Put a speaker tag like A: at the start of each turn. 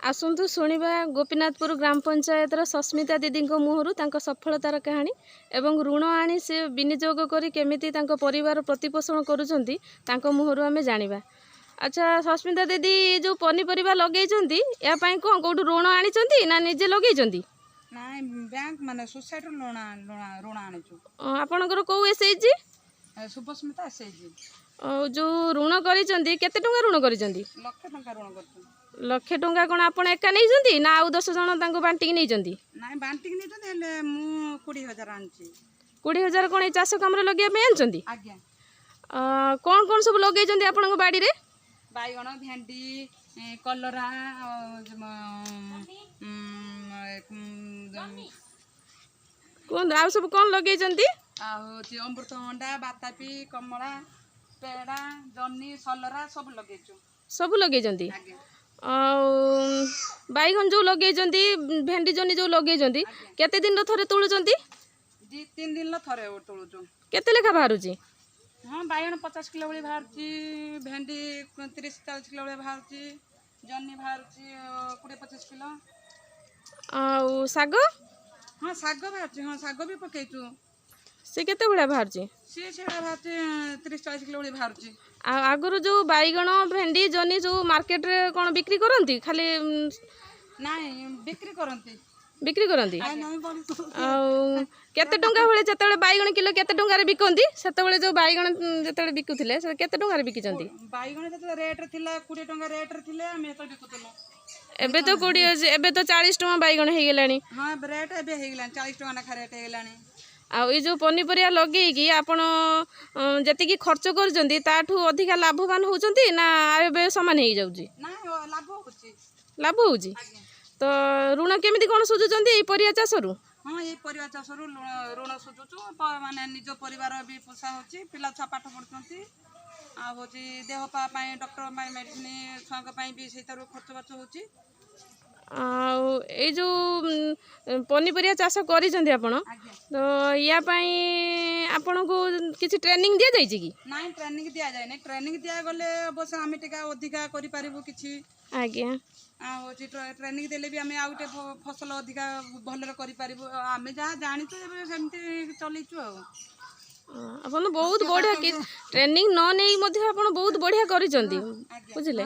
A: आसतु शुणा गोपीनाथपुर ग्राम पंचायत सस्मिता दीदी मुहर सफलतार कहानी एवं ऋण आनी से विनियोग करी केमिति परिवार प्रतिपोषण करुँच मुहर आम जाना। अच्छा सस्मिता दीदी जो पनीपरिया लगे या कौन कौटू ऋण आनी ना निजे लगे
B: बैंक माने सोसाइटी ऋण आनिचु।
A: आपणकर कौ एसएचजी
B: सुभस्मिता एसएचजी
A: जो ऋण करिसेंती केते टंका ऋण करिसेंती?
B: लक्ष टंका ऋण करछु।
A: लक्षे टंका कौन आप एका नहीं ना आउ 10 जन बांटिक नहीं?
B: नाइ बांटिक नहीं हेले मु 20,000 आनछि।
A: 20,000 कौन चाष कम लगे आनछंती?
B: आज्ञा
A: कौन कौन सब लगे आपन बाड़ी रे?
B: बाइगण भेंडी कलरा
A: कौन आ सब कौन लगे
B: अमृतभंडा बातापी कमला पेड़ा जन्नी सलरा सब लगेचु।
A: सब लगे बैगन जो लगे भेंडी जनी जो लगे केते दिन थरे तुलुचंती?
B: 2-3 दिन थरे तुलुचु।
A: केते लेखा बाहर?
B: हाँ बैगण 50 किलो भाई बाहर, भेंडी 30-40 किलो भाई बाहर, जन्नी बाहर 20-25 किलो।
A: आ साग?
B: हाँ साग बाहर, हाँ साग भी पकईचु।
A: से केते भड़ा बाहर?
B: सी बाहर 30-40 किलो बाहर।
A: आगुर जो बैगण भेंडी जनी जो मार्केट रे कौन बिक्री करती? खाली
B: नाइ बिक्री करती।
A: बिक्री करती केते टंका भले जतले बैगण किलो केते टंका रे बिकंती? सेतबेले जो बैगण जतले बिकुथिले से केते टंका रे बिकिचंती?
B: बैगण जतले रेट रे थिला 20 टंका रेट रे थिले हम एतो बिकुतलो।
A: एबे तो 20 एबे तो 40 टंका बैगण हे गेलानी।
B: हां रेट एबे हे गेलानी 40 टंका ना रेट हे गेलानी।
A: आ ये जो पनीपरिया लगे कि आपण जति खर्च करजंती ताठू अधिका लाभवान होचंती ना एबे समान हे जाउची?
B: ना लाभ होची।
A: लाभ होची तो ऋण केमिति कोन सुजुचंती ए परिया चासरु?
B: हाँ ये परिया चासरु ऋण सुजुचु माने निज परिवार भी पोषा होची, पिला छुआ पाठ पढुचंती आ होची देह पा पई डॉक्टर पई मेडिसिन छुआ का पई भी सेतारु खर्च बाच होची।
A: जो पनीपरिया चाष करिसेंती आपण तो या पई आपण को किछि ट्रेनिंग दिया जाय कि?
B: नाइ ट्रेनिंग दिया जाय नै। ट्रेनिंग दिया गले अवश्य आमे टिका अधिका करि पारिबु किछि।
A: आज्ञा
B: आ होची ट्रेनिंग देले भी आमे आउटे फसल अधिका भलरे करि पारिबु। आमे जा जानिछु एबे सेमति चलिछु आ
A: अपन बहुत बढ़िया कि ट्रेनिंग न नै मध्ये अपन बहुत बढ़िया करिसेंती बुझले।